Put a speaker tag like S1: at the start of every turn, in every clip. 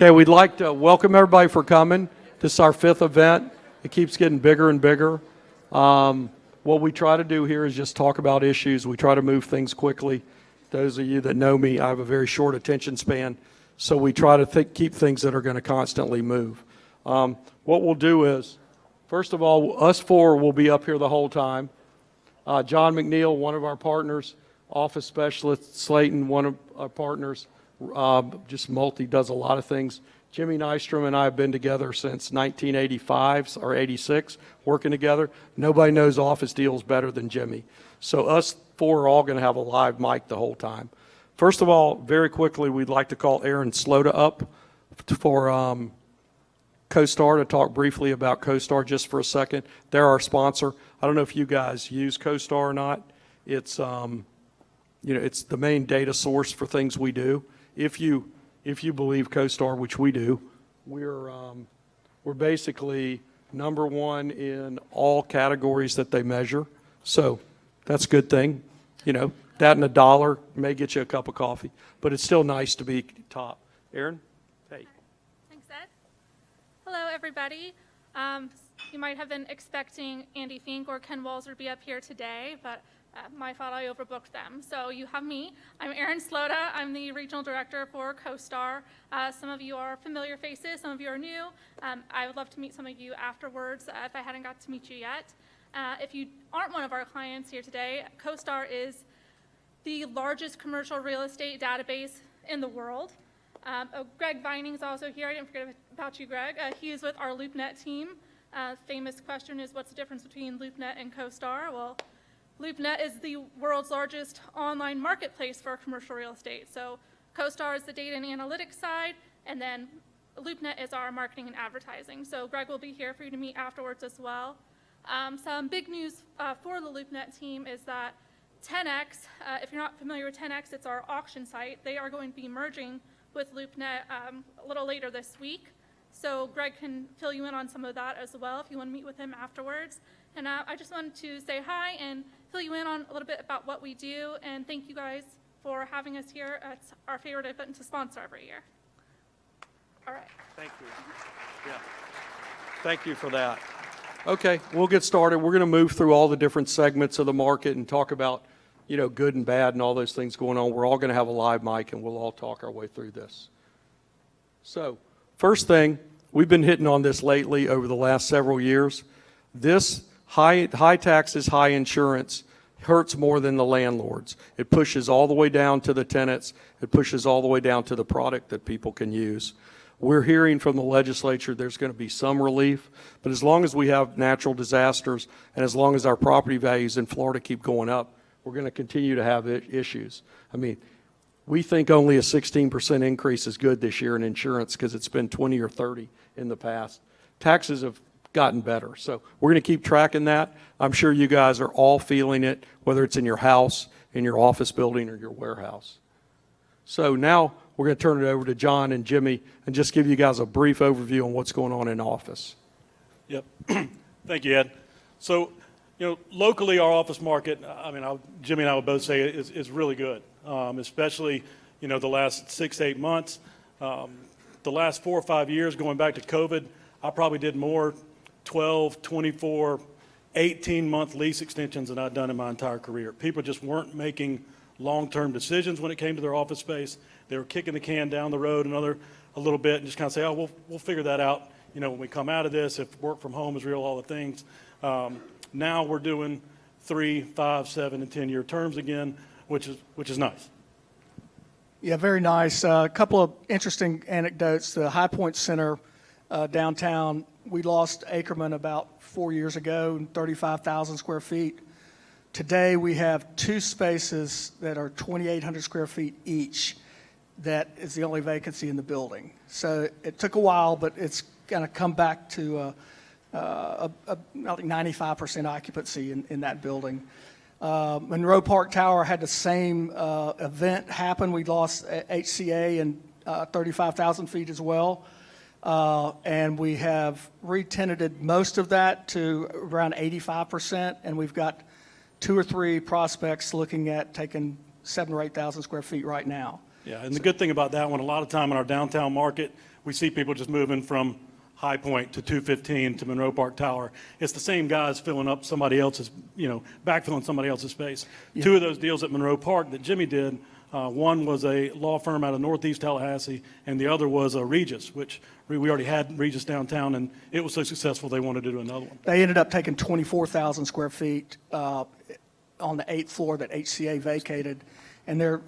S1: Okay, we'd like to welcome everybody for coming. This is our 5th event. It keeps getting bigger and bigger. What we try to do here is just talk about issues. We try to move things quickly. Those of you that know me, I have a very short attention span, so we try to keep things that are going to constantly move. What we'll do is, first of all, us four will be up here the whole time. John McNeil, one of our partners, office specialist, Slayton, one of our partners, just does a lot of things. Jimmy Nystrom and I have been together since 1985 or 86, working together. Nobody knows office deals better than Jimmy. So us four are all going to have a live mic the whole time. First of all, very quickly, we'd like to call Aaron Slota up for CoStar to talk briefly about CoStar just for a second. They're our sponsor. I don't know if you guys use CoStar or not. It's it's the main data source for things we do. If you believe CoStar, which we do, we're basically number one in all categories that they measure. So that's a good thing. That and $1 may get you a cup of coffee, but it's still nice to be top. Aaron? Hey.
S2: Thanks, Ed. Hello, everybody. You might have been expecting Andy Fink or Ken Walzer to be up here today, but my fault, I overbooked them. So you have me. I'm Aaron Slota. I'm the regional director for CoStar. Some of you are familiar faces. Some of you are new. I would love to meet some of you afterwards if I hadn't got to meet you yet. If you aren't one of our clients here today, CoStar is the largest commercial real estate database in the world. Greg Vining's also here. I didn't forget about you, Greg. He is with our LoopNet team. Famous question is, what's the difference between LoopNet and CoStar? Well, LoopNet is the world's largest online marketplace for commercial real estate. So CoStar is the data and analytics side, and then LoopNet is our marketing and advertising. So Greg will be here for you to meet afterwards as well. Some big news for the LoopNet team is that 10X, if you're not familiar with 10X, it's our auction site. They are going to be merging with LoopNet a little later this week. So Greg can fill you in on some of that as well if you want to meet with him afterwards. And I just wanted to say hi and fill you in on a little bit about what we do, and thank you guys for having us here. It's our favorite event to sponsor every year. All right.
S1: Thank you. Yeah. Thank you for that. Okay, we'll get started. We're going to move through all the different segments of the market and talk about, good and bad and all those things going on. We're all going to have a live mic, and we'll all talk our way through this. So, first thing, we've been hitting on this lately over the last several years. This high taxes, high insurance hurts more than the landlords. It pushes all the way down to the tenants. It pushes all the way down to the product that people can use. We're hearing from the legislature there's going to be some relief, but as long as we have natural disasters and as long as our property values in Florida keep going up, we're going to continue to have issues. I mean, we think only a 16% increase is good this year in insurance because it's been 20 or 30 in the past. Taxes have gotten better. So we're going to keep tracking that. I'm sure you guys are all feeling it, whether it's in your house, in your office building, or your warehouse. So now we're going to turn it over to John and Jimmy and just give you guys a brief overview on what's going on in office.
S3: Yep. Thank you, Ed. So, locally our office market, Jimmy and I would both say is really good, especially, the last 6 to 8 months. The last 4 or 5 years, going back to COVID, I probably did more 12, 24, 18-month lease extensions than I'd done in my entire career. People just weren't making long-term decisions when it came to their office space. They were kicking the can down the road a little bit and just kind of say, oh, we'll figure that out, when we come out of this, if work from home is real, all the things. Now we're doing 3, 5, 7, and 10-year terms again, which is nice.
S4: Yeah, very nice. A couple of interesting anecdotes. The High Point Center downtown, we lost Ackerman about 4 years ago, 35,000 square feet. Today we have 2 spaces that are 2,800 square feet each. That is the only vacancy in the building. So it took a while, but it's going to come back to I think 95% occupancy in that building. Monroe Park Tower had the same event happen. We lost HCA and 35,000 feet as well. And we have re-tenanted most of that to around 85%, and we've got 2 or 3 prospects looking at taking 7,000 or 8,000 square feet right now.
S3: Yeah, and the good thing about that one, a lot of time in our downtown market, we see people just moving from High Point to 215 to Monroe Park Tower. It's the same guys filling up somebody else's, backfilling somebody else's space. Yeah. Two of those deals at Monroe Park that Jimmy did, one was a law firm out of Northeast Tallahassee, and the other was a Regis, which we already had Regis downtown, and it was so successful they wanted to do another one.
S4: They ended up taking 24,000 square feet on the 8th floor that HCA vacated. And they're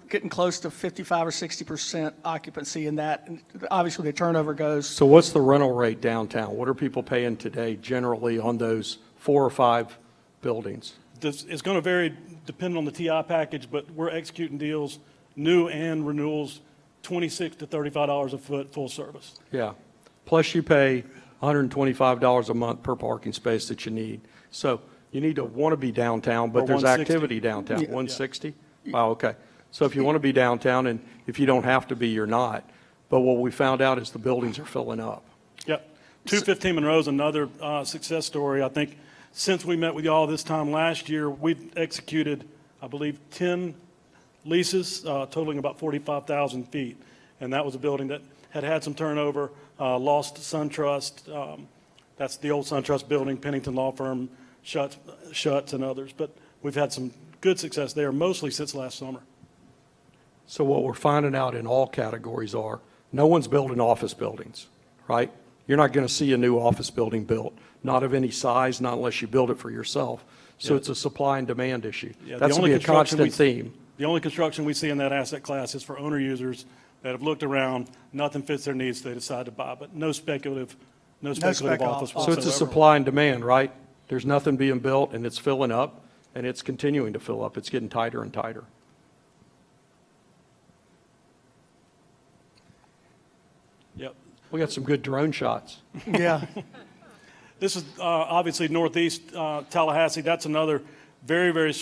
S4: getting close to 55 or 60% occupancy in that. And obviously, the turnover goes.
S1: So what's the rental rate downtown? What are people paying today generally on those 4 or 5 buildings?
S3: It's going to vary depending on the TI package, but we're executing deals, new and renewals, $26 to $35 a foot, full service.
S1: Yeah. Plus you pay $125 a month per parking space that you need. So you need to want to be downtown, but
S3: Or
S1: there's
S3: 160.
S1: activity downtown.
S4: Yeah.
S1: 160? Wow, okay. So if you want to be downtown, and if you don't have to be, you're not. But what we found out is the buildings are filling up.
S3: Yep. 215 Monroe is another success story. I think since we met with y'all this time last year, we've executed, I believe, 10 leases totaling about 45,000 feet. And that was a building that had some turnover, lost SunTrust. That's the old SunTrust building, Pennington Law Firm, Shuts and others. But we've had some good success there, mostly since last summer.
S1: So what we're finding out in all categories are, no one's building office buildings, right? You're not going to see a new office building built, not of any size, not unless you build it for yourself. So
S3: Yeah.
S1: It's a supply and demand issue.
S3: Yeah,
S1: That's going to be a constant theme.
S3: The only construction we see in that asset class is for owner users that have looked around, nothing fits their needs, they decide to buy, but no speculative
S4: spec
S3: office
S4: office.
S1: So it's a
S3: whatsoever.
S1: supply and demand, right? There's nothing being built, and it's filling up, and it's continuing to fill up. It's getting tighter and tighter.
S3: Yep.
S1: We got some good drone shots.
S4: Yeah.
S3: This is obviously Northeast Tallahassee. That's another very, very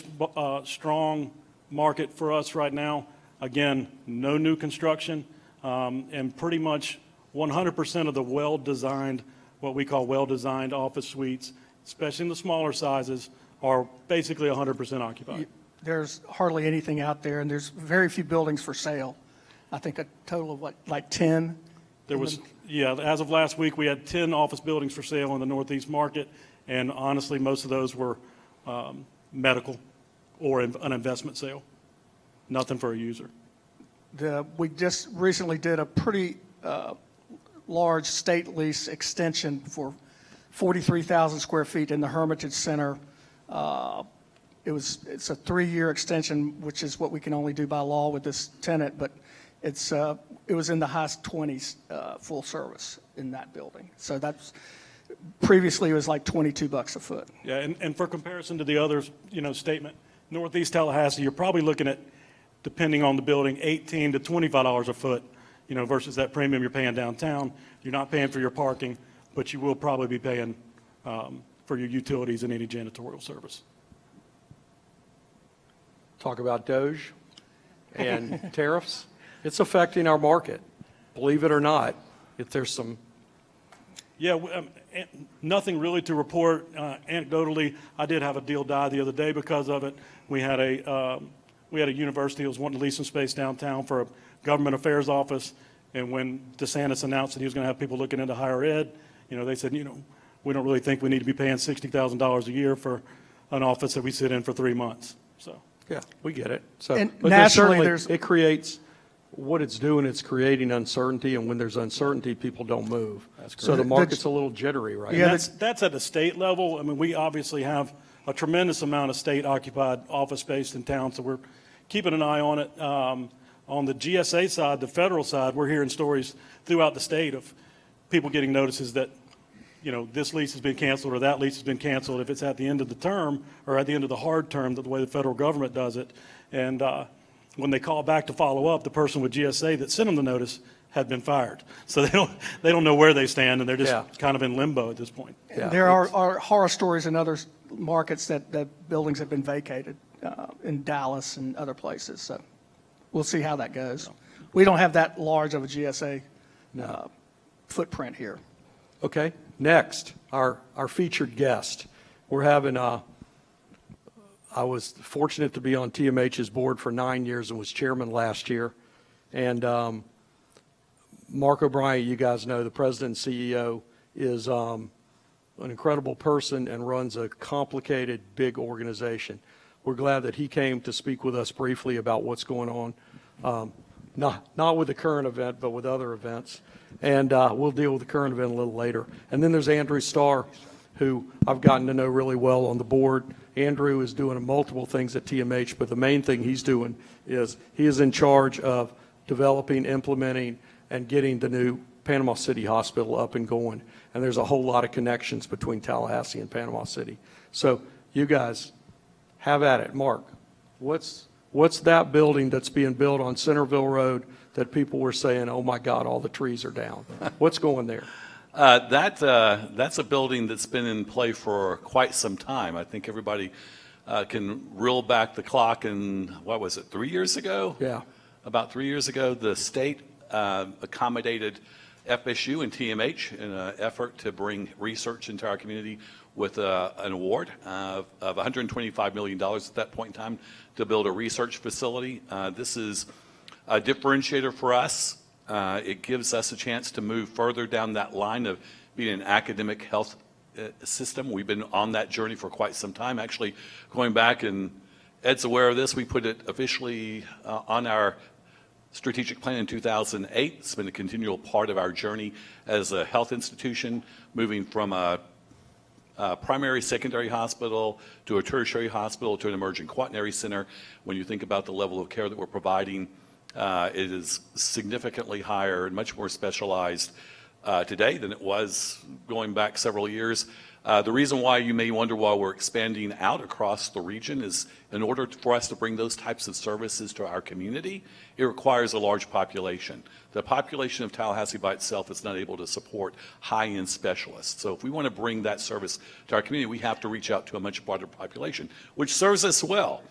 S3: strong market for us right now. Again, no new construction, and pretty much 100% of the well-designed, what we call well-designed office suites, especially in the smaller sizes, are basically 100% occupied.
S4: There's hardly anything out there, and there's very few buildings for sale. I think a total of like 10?
S3: There was, as of last week, we had 10 office buildings for sale in the Northeast market, and honestly, most of those were medical or an investment sale. Nothing for a user.
S4: We just recently did a pretty large state lease extension for 43,000 square feet in the Hermitage Center. It's a 3-year extension, which is what we can only do by law with this tenant, but it was in the high 20s full service in that building. So that's previously it was like $22 a foot.
S3: Yeah, and for comparison to the other, statement, Northeast Tallahassee, you're probably looking at, depending on the building, $18 to $25 a foot, versus that premium you're paying downtown. You're not paying for your parking, but you will probably be paying for your utilities and any janitorial service.
S1: Talk about Doge and tariffs. It's affecting our market, believe it or not. If there's some.
S3: Yeah, nothing really to report. Anecdotally, I did have a deal die the other day because of it. We had a university that was wanting to lease some space downtown for a government affairs office, and when DeSantis announced that he was going to have people looking into higher ed, they said, we don't really think we need to be paying $60,000 a year for an office that we sit in for 3 months. So.
S1: Yeah, we get it. So,
S4: And
S1: but
S4: nationally,
S1: it creates, what it's doing, it's creating uncertainty, and when there's uncertainty, people don't move. So the market's a little jittery right
S4: Yeah,
S1: now.
S3: That's at the state level. I mean, we obviously have a tremendous amount of state-occupied office space in town, so we're keeping an eye on it. On the GSA side, the federal side, we're hearing stories throughout the state of people getting notices that, this lease has been canceled or that lease has been canceled if it's at the end of the term or at the end of the hard term, the way the federal government does it. And when they call back to follow up, the person with GSA that sent them the notice had been fired. So they don't know where they stand, and they're just kind of in limbo at this point.
S1: Yeah,
S4: There are horror stories in other markets that buildings have been vacated in Dallas and other places. So we'll see how that goes. We don't have that large of a GSA footprint here.
S1: Okay, next, our featured guest. We're having I was fortunate to be on TMH's board for 9 years and was chairman last year. And Mark O'Brien, you guys know, the president and CEO, is an incredible person and runs a complicated, big organization. We're glad that he came to speak with us briefly about what's going on, not with the current event, but with other events. And we'll deal with the current event a little later. And then there's Andrew Starr, who I've gotten to know really well on the board. Andrew is doing multiple things at TMH, but the main thing he's doing is he is in charge of developing, implementing, and getting the new Panama City Hospital up and going. And there's a whole lot of connections between Tallahassee and Panama City. So you guys have at it. Mark, what's that building that's being built on Centerville Road that people were saying, oh my God, all the trees are down? What's going there?
S5: That's a building that's been in play for quite some time. I think everybody can reel back the clock, and what was it, 3 years ago?
S1: Yeah.
S5: About 3 years ago, the state accommodated FSU and TMH in an effort to bring research into our community with an award of $125 million at that point in time to build a research facility. This is a differentiator for us. It gives us a chance to move further down that line of being an academic health system. We've been on that journey for quite some time. Actually, going back, and Ed's aware of this, we put it officially on our strategic plan in 2008. It's been a continual part of our journey as a health institution, moving from a primary, secondary hospital to a tertiary hospital to an emerging quaternary center. When you think about the level of care that we're providing, it is significantly higher and much more specialized today than it was going back several years. The reason why you may wonder why we're expanding out across the region is in order for us to bring those types of services to our community, it requires a large population. The population of Tallahassee by itself is not able to support high-end specialists. So if we want to bring that service to our community, we have to reach out to a much broader population, which serves us well.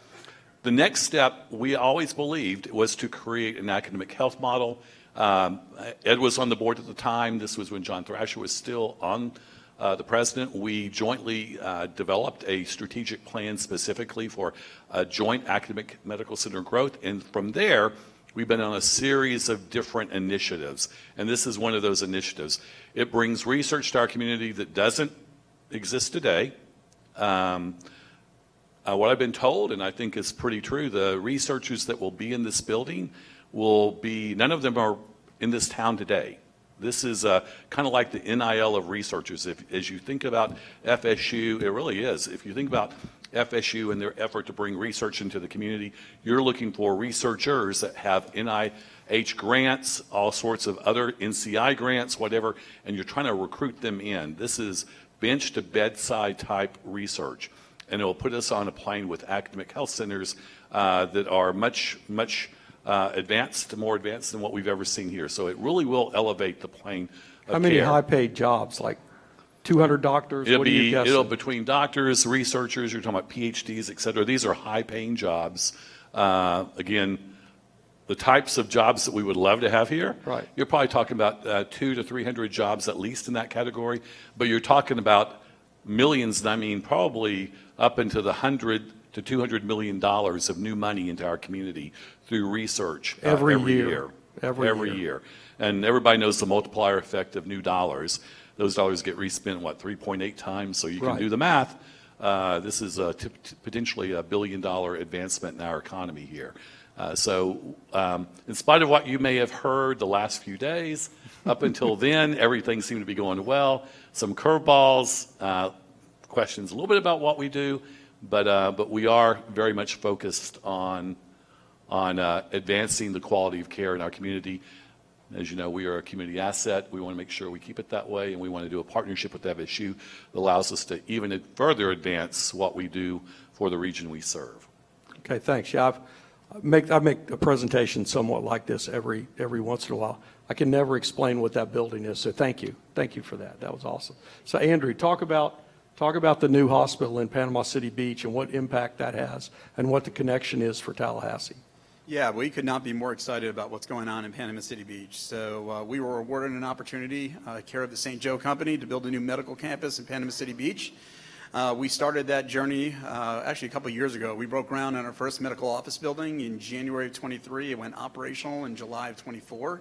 S5: The next step, we always believed, was to create an academic health model. Ed was on the board at the time. This was when John Thrasher was still on the president. We jointly developed a strategic plan specifically for joint academic medical center growth. And from there, we've been on a series of different initiatives. And this is one of those initiatives. It brings research to our community that doesn't exist today. What I've been told, and I think is pretty true, the researchers that will be in this building will be, none of them are in this town today. This is kind of like the NIL of researchers. As you think about FSU, it really is. If you think about FSU and their effort to bring research into the community, you're looking for researchers that have NIH grants, all sorts of other NCI grants, whatever, and you're trying to recruit them in. This is bench to bedside type research. And it will put us on a plane with academic health centers that are much advanced, more advanced than what we've ever seen here. So it really will elevate the plane of
S1: How many
S5: care.
S1: high-paid jobs, like 200 doctors? What are you guessing?
S5: It'll between doctors, researchers, you're talking about PhDs, et cetera. These are high-paying jobs. Again, the types of jobs that we would love to have here,
S1: Right.
S5: You're probably talking about 200 to 300 jobs at least in that category. But you're talking about millions, and I mean probably up into the $100 to $200 million of new money into our community through research
S1: Every year.
S5: Every year. And everybody knows the multiplier effect of new dollars. Those dollars get respent, 3.8 times? So you can
S1: Right.
S5: do the math. This is potentially $1 billion advancement in our economy here. So in spite of what you may have heard the last few days, up until then, everything seemed to be going well. Some curveballs, questions a little bit about what we do, but we are very much focused on advancing the quality of care in our community. As you know, we are a community asset. We want to make sure we keep it that way, and we want to do a partnership with FSU that allows us to even further advance what we do for the region we serve.
S1: Okay, thanks. Yeah, I make a presentation somewhat like this every once in a while. I can never explain what that building is, so thank you. Thank you for that. That was awesome. So Andrew, talk about the new hospital in Panama City Beach and what impact that has and what the connection is for Tallahassee.
S6: Yeah, we could not be more excited about what's going on in Panama City Beach. So we were awarded an opportunity, care of the St. Joe Company, to build a new medical campus in Panama City Beach. We started that journey actually a couple of years ago. We broke ground on our first medical office building in January of 23. It went operational in July of 24.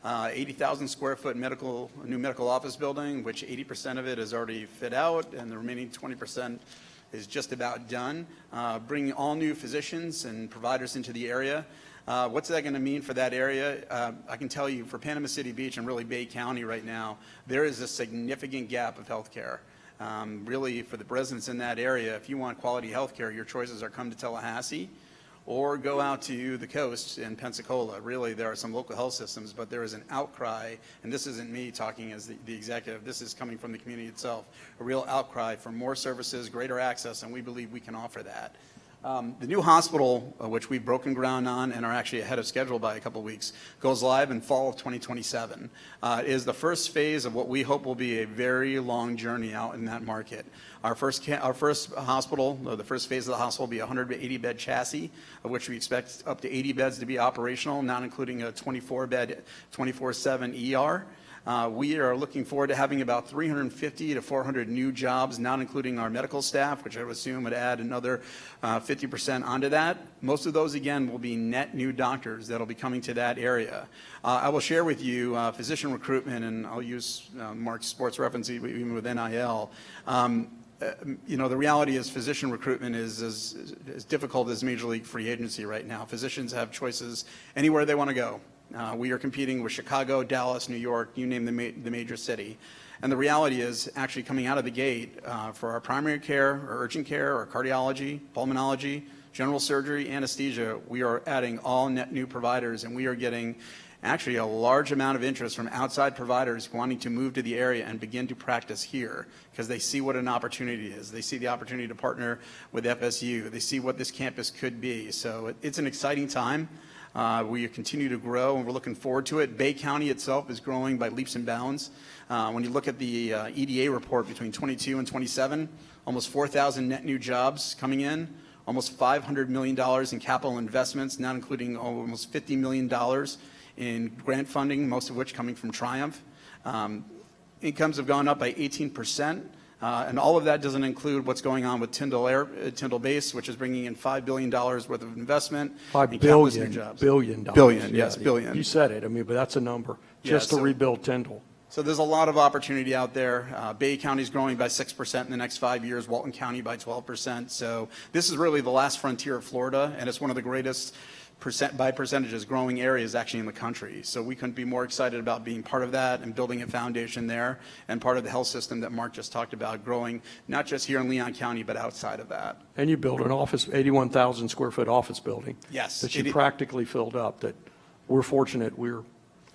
S6: 80,000 square foot new medical office building, which 80% of it is already fit out, and the remaining 20% is just about done. Bringing all new physicians and providers into the area. What's that going to mean for that area? I can tell you for Panama City Beach and really Bay County right now, there is a significant gap of health care. Really, for the residents in that area, if you want quality health care, your choices are come to Tallahassee or go out to the coast in Pensacola. Really, there are some local health systems, but there is an outcry, and this isn't me talking as the executive, this is coming from the community itself, a real outcry for more services, greater access, and we believe we can offer that. The new hospital, which we've broken ground on and are actually ahead of schedule by a couple weeks, goes live in fall of 2027. Is the first phase of what we hope will be a very long journey out in that market. Our first hospital, the first phase of the hospital will be a 180-bed chassis, of which we expect up to 80 beds to be operational, not including a 24-bed, 24/7 ER. We are looking forward to having about 350 to 400 new jobs, not including our medical staff, which I would assume would add another 50% onto that. Most of those, again, will be net new doctors that will be coming to that area. I will share with you physician recruitment, and I'll use Mark's sports reference even with NIL. The reality is physician recruitment is as difficult as Major League free agency right now. Physicians have choices anywhere they want to go. We are competing with Chicago, Dallas, New York, you name the major city. And the reality is actually coming out of the gate for our primary care, our urgent care, our cardiology, pulmonology, general surgery, anesthesia, we are adding all net new providers, and we are getting actually a large amount of interest from outside providers wanting to move to the area and begin to practice here because they see what an opportunity is. They see the opportunity to partner with FSU. They see what this campus could be. So it's an exciting time. We continue to grow, and we're looking forward to it. Bay County itself is growing by leaps and bounds. When you look at the EDA report between 22 and 27, almost 4,000 net new jobs coming in, almost $500 million in capital investments, not including almost $50 million in grant funding, most of which coming from Triumph. Incomes have gone up by 18%. And all of that doesn't include what's going on with Tyndall Base, which is bringing in $5 billion worth of investment.
S1: $5
S6: billion. Jobs.
S1: billion.
S6: Billion, yes, billion.
S1: You said it, but that's a number, just to rebuild Tyndall.
S6: So there's a lot of opportunity out there. Bay County is growing by 6% in the next 5 years, Walton County by 12%. So this is really the last frontier of Florida, and it's one of the greatest by percentages growing areas actually in the country. So we couldn't be more excited about being part of that and building a foundation there and part of the health system that Mark just talked about, growing not just here in Leon County, but outside of that.
S1: And you built an 81,000 square foot office building.
S6: Yes.
S1: That you practically filled up, that we're fortunate we're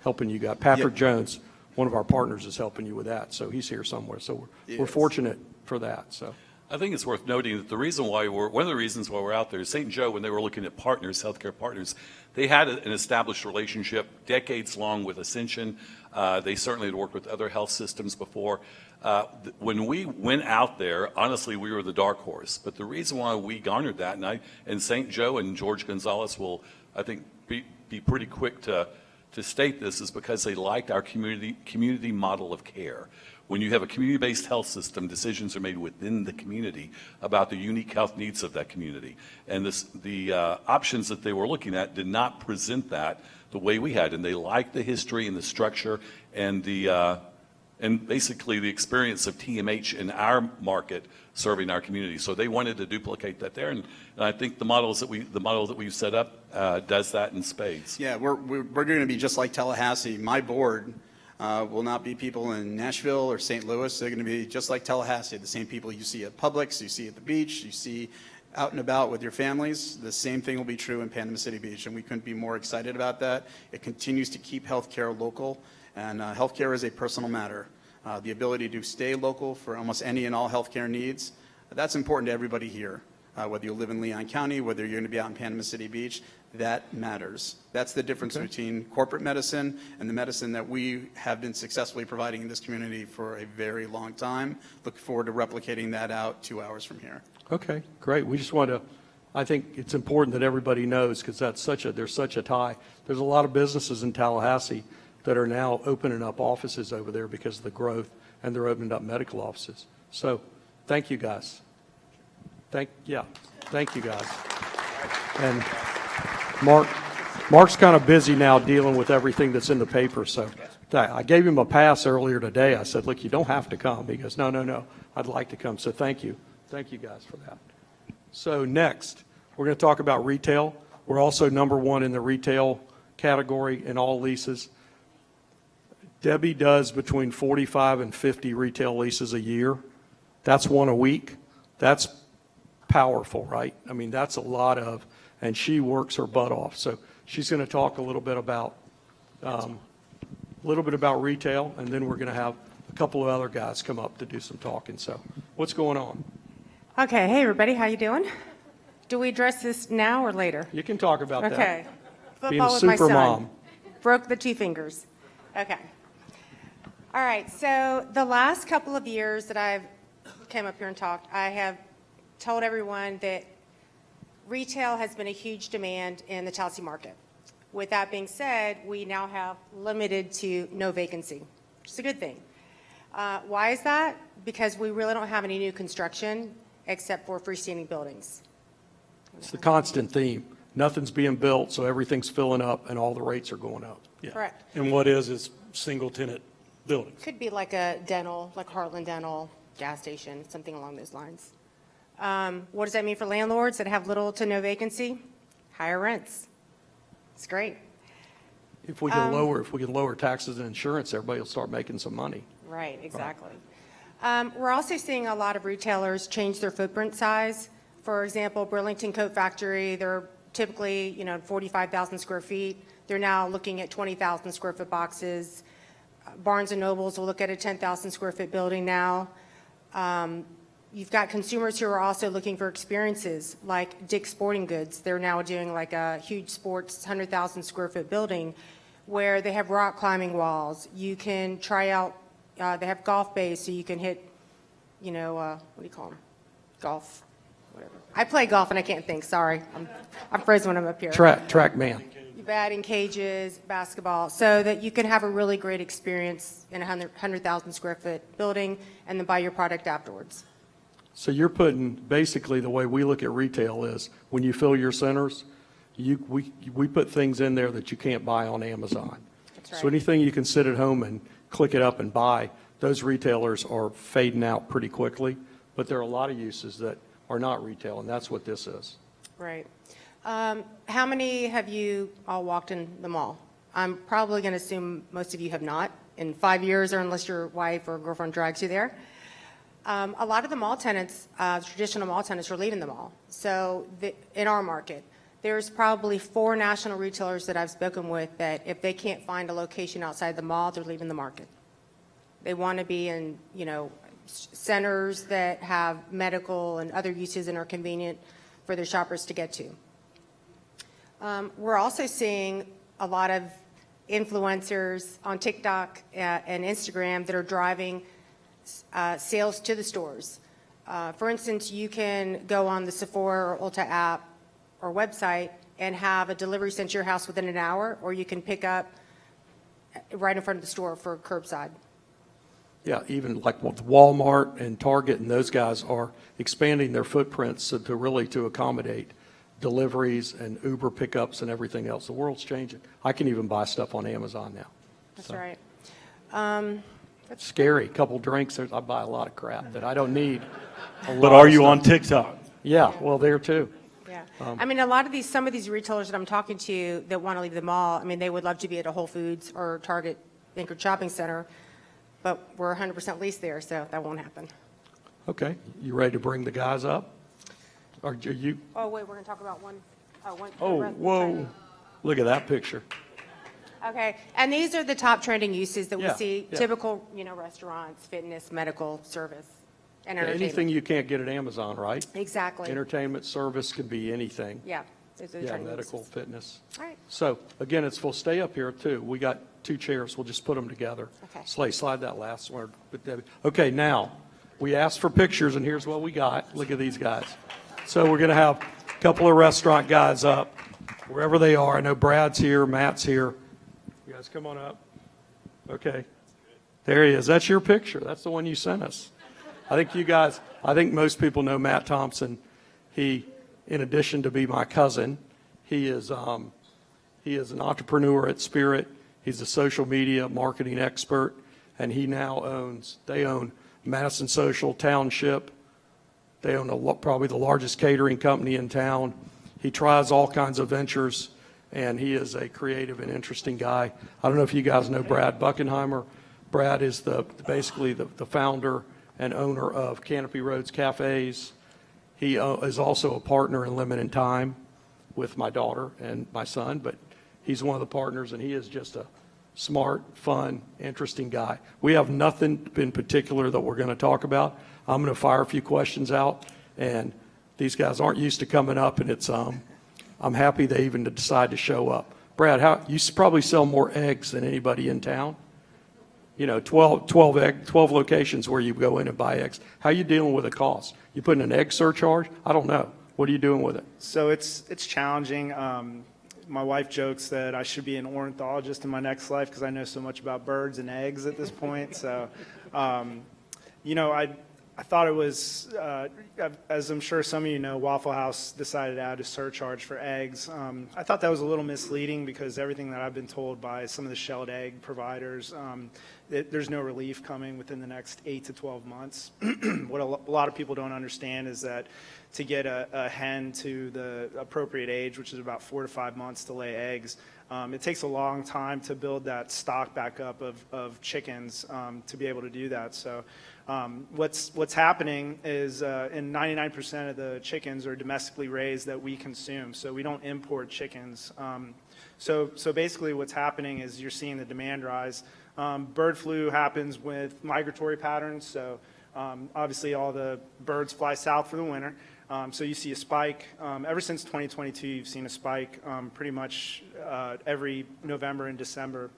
S1: helping you guys. Patrick Jones, one of our partners, is helping you with that. So he's here somewhere. So we're fortunate for that. So
S5: I think it's worth noting that one of the reasons why we're out there is St. Joe, when they were looking at partners, healthcare partners, they had an established relationship, decades long, with Ascension. They certainly had worked with other health systems before. When we went out there, honestly, we were the dark horse. But the reason why we garnered that, and St. Joe and George Gonzalez will, I think, be pretty quick to state this, is because they liked our community model of care. When you have a community-based health system, decisions are made within the community about the unique health needs of that community. And the options that they were looking at did not present that the way we had. And they liked the history and the structure and basically the experience of TMH in our market serving our community. So they wanted to duplicate that there. And I think the model that we've set up does that in spades.
S6: Yeah, we're going to be just like Tallahassee. My board will not be people in Nashville or St. Louis. They're going to be just like Tallahassee, the same people you see at Publix, you see at the beach, you see out and about with your families. The same thing will be true in Panama City Beach, and we couldn't be more excited about that. It continues to keep healthcare local, and healthcare is a personal matter. The ability to stay local for almost any and all healthcare needs, that's important to everybody here. Whether you live in Leon County, whether you're going to be out in Panama City Beach, that matters. That's the difference between corporate medicine and the medicine that we have been successfully providing in this community for a very long time. Look forward to replicating that out 2 hours from here.
S1: Okay, great. We just want to, I think it's important that everybody knows, because there's such a tie. There's a lot of businesses in Tallahassee that are now opening up offices over there because of the growth, and they're opening up medical offices. So thank you guys. Thank you guys. And Mark, Mark's kind of busy now dealing with everything that's in the paper, so I gave him a pass earlier today. I said, look, you don't have to come. He goes, no, I'd like to come. So thank you. Thank you guys for that. So next, we're going to talk about retail. We're also number one in the retail category in all leases. Debbie does between 45 and 50 retail leases a year. That's one a week. That's powerful, right? I mean, that's a lot of, and she works her butt off. So she's going to talk a little bit about retail, and then we're going to have a couple of other guys come up to do some talking. So what's going on?
S7: Okay, hey everybody, how you doing? Do we address this now or later?
S1: You can talk about that.
S7: Okay.
S1: Being a
S7: Football with my
S1: super
S7: son.
S1: mom.
S7: Broke the 2 fingers. Okay. All right, so the last couple of years that I've came up here and talked, I have told everyone that retail has been a huge demand in the Tallahassee market. With that being said, we now have limited to no vacancy, which is a good thing. Why is that? Because we really don't have any new construction except for freestanding buildings.
S1: It's the constant theme. Nothing's being built, so everything's filling up, and all the rates are going up.
S3: Yeah.
S7: Correct.
S3: And what is single-tenant buildings?
S7: Could be like a dental, like Heartland Dental, gas station, something along those lines. What does that mean for landlords that have little to no vacancy? Higher rents. It's great.
S1: If we can lower taxes and insurance, everybody will start making some money.
S7: Right, exactly. We're also seeing a lot of retailers change their footprint size. For example, Burlington Coat Factory, they're typically, 45,000 square feet. They're now looking at 20,000 square foot boxes. Barnes and Nobles will look at a 10,000 square foot building now. You've got consumers who are also looking for experiences, like Dick's Sporting Goods. They're now doing like a huge sports 100,000 square foot building where they have rock climbing walls. You can try out, they have golf bays so you can hit, what do you call them? Golf, whatever. I play golf and I can't think, sorry. I'm frozen when I'm up here.
S1: Track man.
S7: Batting cages, basketball, so that you can have a really great experience in a 100,000 square foot building and then buy your product afterwards.
S1: So you're putting, basically the way we look at retail is when you fill your centers, we put things in there that you can't buy on Amazon.
S7: That's right.
S1: So anything you can sit at home and click it up and buy, those retailers are fading out pretty quickly. But there are a lot of uses that are not retail, and that's what this is.
S7: Right. How many have you all walked in the mall? I'm probably going to assume most of you have not in 5 years, or unless your wife or girlfriend drags you there. A lot of the mall tenants, traditional mall tenants, are leaving the mall. So in our market, there's probably 4 national retailers that I've spoken with that if they can't find a location outside the mall, they're leaving the market. They want to be in, centers that have medical and other uses and are convenient for their shoppers to get to. We're also seeing a lot of influencers on TikTok and Instagram that are driving sales to the stores. For instance, you can go on the Sephora or Ulta app or website and have a delivery sent to your house within an hour, or you can pick up right in front of the store for curbside.
S1: Yeah, even like with Walmart and Target and those guys are expanding their footprints to accommodate deliveries and Uber pickups and everything else. The world's changing. I can even buy stuff on Amazon now.
S7: That's
S1: So,
S7: right.
S1: It's scary. Couple drinks, I buy a lot of crap that I don't need.
S3: But are you on TikTok?
S1: Yeah, well, there too.
S7: Yeah. I mean, some of these retailers that I'm talking to that want to leave the mall, I mean, they would love to be at a Whole Foods or Target anchored shopping center, but we're 100% leased there, so that won't happen.
S1: Okay, you ready to bring the guys up? Are you?
S7: Oh, wait, we're going to talk about one.
S1: Oh, whoa. Look at that picture.
S7: Okay, and these are the top trending uses that we
S1: Yeah,
S7: see,
S1: yeah.
S7: typical, restaurants, fitness, medical, service, and entertainment.
S1: Anything you can't get at Amazon, right?
S7: Exactly.
S1: Entertainment, service can be anything.
S7: Yeah, those are the
S1: Yeah,
S7: trending
S1: medical,
S7: uses.
S1: fitness.
S7: All right.
S1: So again, it's full. Stay up here too. We got 2 chairs. We'll just put them together.
S7: Okay.
S1: Slide that last one. Okay, now we asked for pictures, and here's what we got. Look at these guys. So we're going to have a couple of restaurant guys up, wherever they are. I know Brad's here, Matt's here. You guys come on up. Okay. There he is. That's your picture. That's the one you sent us. I think most people know Matt Thompson. He, in addition to be my cousin, he is He is an entrepreneur at Spirit. He's a social media marketing expert, and he now they own Madison Social Township. They own probably the largest catering company in town. He tries all kinds of ventures, and he is a creative and interesting guy. I don't know if you guys know Brad Buckenheimer. Brad is basically the founder and owner of Canopy Roads Cafes. He is also a partner in Limited Time with my daughter and my son, but he's one of the partners, and he is just a smart, fun, interesting guy. We have nothing in particular that we're going to talk about. I'm going to fire a few questions out, and these guys aren't used to coming up, and I'm happy they even decide to show up. Brad, you probably sell more eggs than anybody in town. 12 locations where you go in and buy eggs. How are you dealing with the cost? You putting an egg surcharge? I don't know. What are you doing with it?
S8: So it's challenging. My wife jokes that I should be an ornithologist in my next life because I know so much about birds and eggs at this point. So, I thought it was, as I'm sure some of you know, Waffle House decided to add a surcharge for eggs. I thought that was a little misleading because everything that I've been told by some of the shelled egg providers, there's no relief coming within the next 8 to 12 months. What a lot of people don't understand is that to get a hen to the appropriate age, which is about 4 to 5 months to lay eggs, it takes a long time to build that stock back up of chickens to be able to do that. So what's happening is in 99% of the chickens are domestically raised that we consume, so we don't import chickens. So basically what's happening is you're seeing the demand rise. Bird flu happens with migratory patterns, so obviously all the birds fly south for the winter. So you see a spike. Ever since 2022, you've seen a spike pretty much every November and December.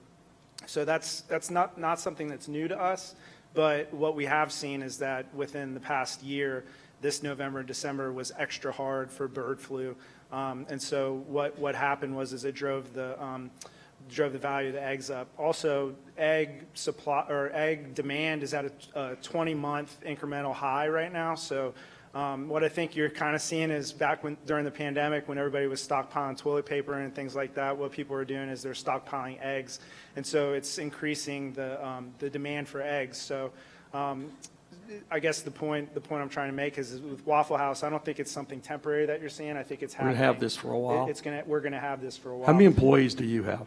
S8: So that's not something that's new to us, but what we have seen is that within the past year, this November and December was extra hard for bird flu. And so what happened was it drove the value of the eggs up. Also, egg supply or egg demand is at a 20-month incremental high right now. So what I think you're kind of seeing is back during the pandemic when everybody was stockpiling toilet paper and things like that, what people are doing is they're stockpiling eggs. And so it's increasing the demand for eggs. So I guess the point I'm trying to make is with Waffle House, I don't think it's something temporary that you're seeing. I think it's happening.
S1: We're going to have this for a while.
S8: We're going to have this for a while.
S1: How many employees do you have?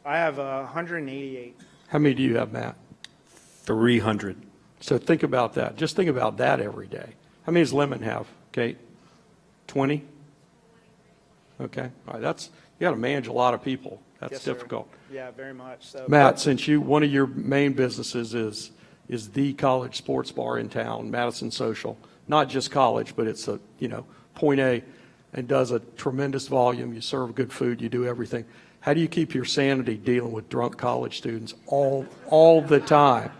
S8: I have 188.
S1: How many do you have, Matt?
S9: 300.
S1: So think about that. Just think about that every day. How many does Lemon have, Kate? 20? Okay. All right. You got to manage a lot of people. That's
S8: Yes, sir.
S1: difficult.
S8: Yeah, very much. So,
S1: Matt, since one of your main businesses is the college sports bar in town, Madison Social, not just college, but it's point A, and does a tremendous volume. You serve good food. You do everything. How do you keep your sanity dealing with drunk college students all the time?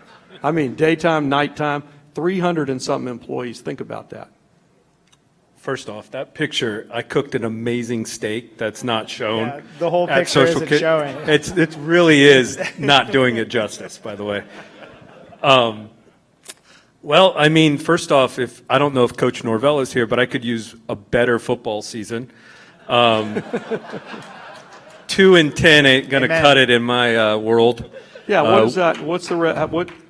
S1: I mean, daytime, nighttime, 300 and something employees. Think about that.
S9: First off, that picture, I cooked an amazing steak that's not shown.
S8: Yeah, the whole
S9: at
S8: picture
S9: Social
S8: isn't showing.
S9: It really is not doing it justice, by the way. Well, I mean, first off, I don't know if Coach Norvell is here, but I could use a better football season. 2-10 ain't gonna
S8: Amen.
S9: cut it in my world.
S1: Yeah, what is that? What's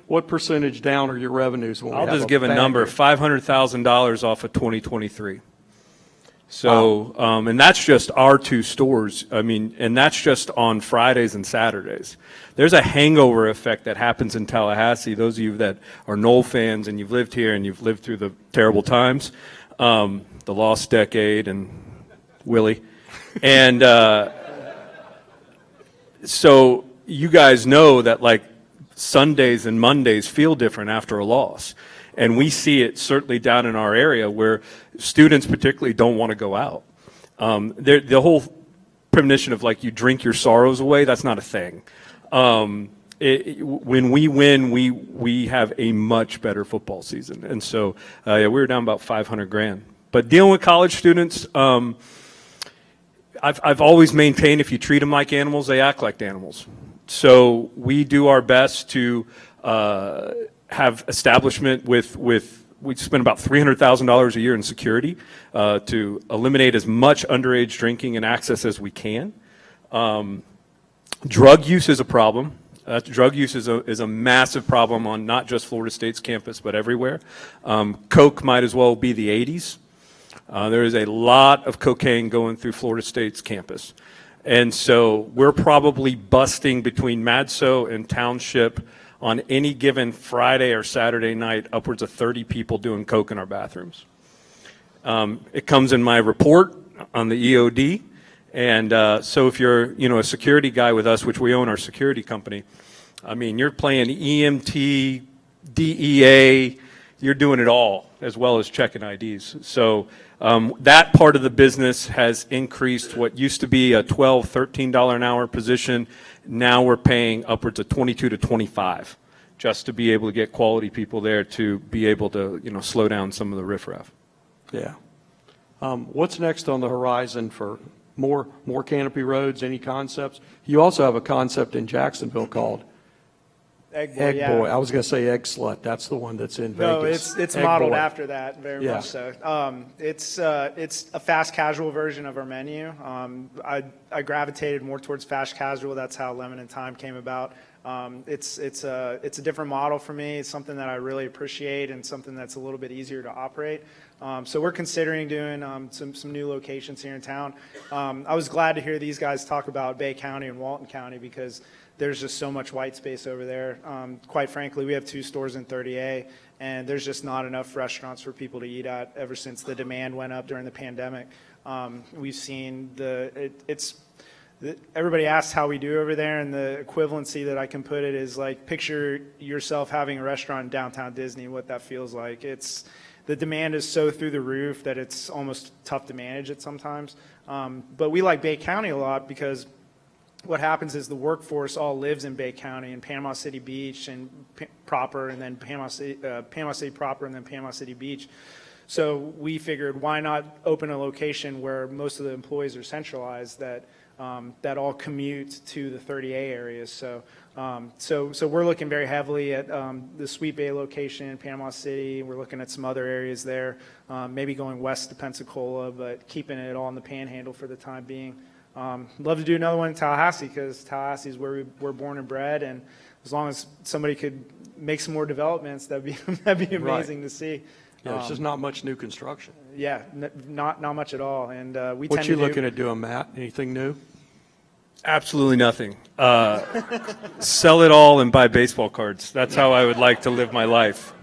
S1: what percentage down are your revenues when we
S9: I'll
S1: have
S9: just give a
S1: bad
S9: number:
S1: year?
S9: $500,000 off of 2023. So, and that's just our two stores. I mean, and that's just on Fridays and Saturdays. There's a hangover effect that happens in Tallahassee. Those of you that are Knoll fans and you've lived here and you've lived through the terrible times, the lost decade and Willie, and so you guys know that like Sundays and Mondays feel different after a loss. And we see it certainly down in our area where students particularly don't want to go out. The whole premonition of like you drink your sorrows away, that's not a thing. When we win, we have a much better football season. And so yeah, we were down about $500,000. But dealing with college students, I've always maintained if you treat them like animals, they act like animals. So we do our best to have establishment we spend about $300,000 a year in security to eliminate as much underage drinking and access as we can. Drug use is a problem. Drug use is a massive problem on not just Florida State's campus, but everywhere. Coke might as well be the 80s. There is a lot of cocaine going through Florida State's campus. And so we're probably busting between Madso and Township on any given Friday or Saturday night upwards of 30 people doing coke in our bathrooms. It comes in my report on the EOD. And so if you're, a security guy with us, which we own our security company, I mean, you're playing EMT, DEA, you're doing it all, as well as checking IDs. So that part of the business has increased. What used to be a $12, $13 an hour position, now we're paying upwards of $22 to $25 just to be able to get quality people there to be able to, slow down some of the riffraff.
S1: Yeah. What's next on the horizon for more Canopy roads? Any concepts? You also have a concept in Jacksonville called
S8: Egg
S1: Egg
S8: yeah.
S1: Boy. I was going to say Egg Slut. That's the one that's in
S8: No,
S1: Vegas.
S8: it's
S1: Egg
S8: modeled
S1: Boy.
S8: after that, very
S1: Yeah.
S8: much so. It's a fast casual version of our menu. I gravitated more towards fast casual. That's how Lemon and Thyme came about. It's a different model for me. It's something that I really appreciate and something that's a little bit easier to operate. So we're considering doing some new locations here in town. I was glad to hear these guys talk about Bay County and Walton County because there's just so much white space over there. Quite frankly, we have 2 stores in 30A, and there's just not enough restaurants for people to eat at ever since the demand went up during the pandemic. We've seen everybody asks how we do over there, and the equivalency that I can put it is like picture yourself having a restaurant in downtown Disney, what that feels like. The demand is so through the roof that it's almost tough to manage it sometimes. But we like Bay County a lot because what happens is the workforce all lives in Bay County and Panama City Beach and proper, and then Panama City proper, and then Panama City Beach. So we figured, why not open a location where most of the employees are centralized that all commute to the 30A areas. So we're looking very heavily at the Sweet Bay location in Panama City. We're looking at some other areas there, maybe going west to Pensacola, but keeping it all in the Panhandle for the time being. Love to do another one in Tallahassee because Tallahassee is where we were born and bred, and as long as somebody could make some more developments, that'd be amazing to see.
S1: Yeah, there's just not much new construction.
S8: Yeah, not much at all. And we
S1: What
S8: tend
S1: you
S8: to do,
S1: looking at doing, Matt? Anything new?
S9: Absolutely nothing. Sell it all and buy baseball cards. That's how I would like to live my life.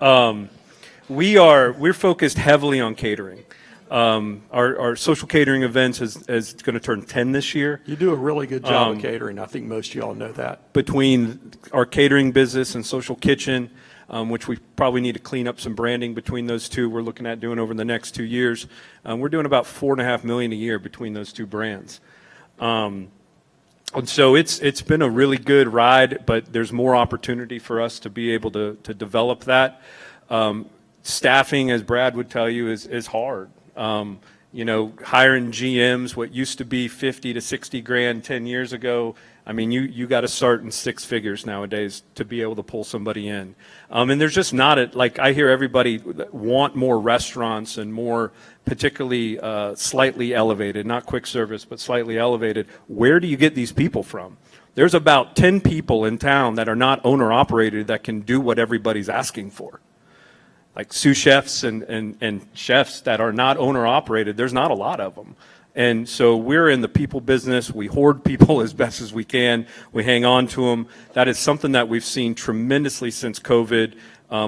S9: We're focused heavily on catering. Our social catering events is going to turn 10 this year.
S1: You do a really good job of catering. I think most of y'all know that.
S9: Between our catering business and social kitchen, which we probably need to clean up some branding between those two, we're looking at doing over the next 2 years. We're doing about $4.5 million a year between those two brands. And so it's been a really good ride, but there's more opportunity for us to be able to develop that. Staffing, as Brad would tell you, is hard. Hiring GMs, what used to be 50 to 60 grand 10 years ago, I mean, you got to start in 6 figures nowadays to be able to pull somebody in. And there's just not like I hear everybody want more restaurants and more particularly slightly elevated, not quick service, but slightly elevated. Where do you get these people from? There's about 10 people in town that are not owner operated that can do what everybody's asking for. Like sous chefs and chefs that are not owner operated, there's not a lot of them. And so we're in the people business. We hoard people as best as we can. We hang on to them. That is something that we've seen tremendously since COVID.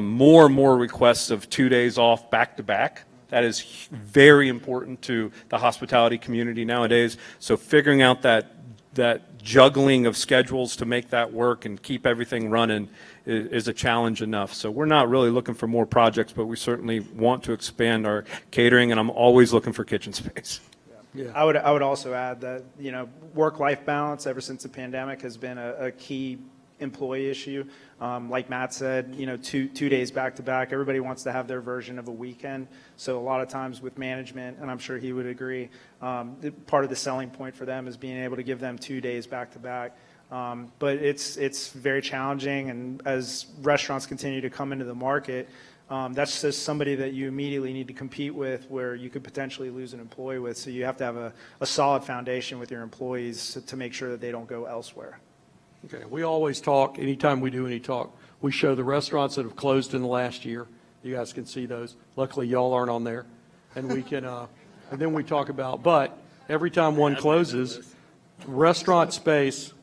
S9: More and more requests of 2 days off back to back. That is very important to the hospitality community nowadays. So figuring out that juggling of schedules to make that work and keep everything running is a challenge enough. So we're not really looking for more projects, but we certainly want to expand our catering, and I'm always looking for kitchen space.
S1: Yeah.
S8: I would also add that, work-life balance ever since the pandemic has been a key employee issue. Like Matt said, 2 days back to back, everybody wants to have their version of a weekend. So a lot of times with management, and I'm sure he would agree, part of the selling point for them is being able to give them 2 days back to back. But it's very challenging, and as restaurants continue to come into the market, That's just somebody that you immediately need to compete with, where you could potentially lose an employee with. So you have to have a solid foundation with your employees to make sure that they don't go elsewhere.
S1: Okay, we always talk, anytime we do any talk, we show the restaurants that have closed in the last year. You guys can see those. Luckily, y'all aren't on there. And we can, and then we talk about, but every time one closes, restaurant space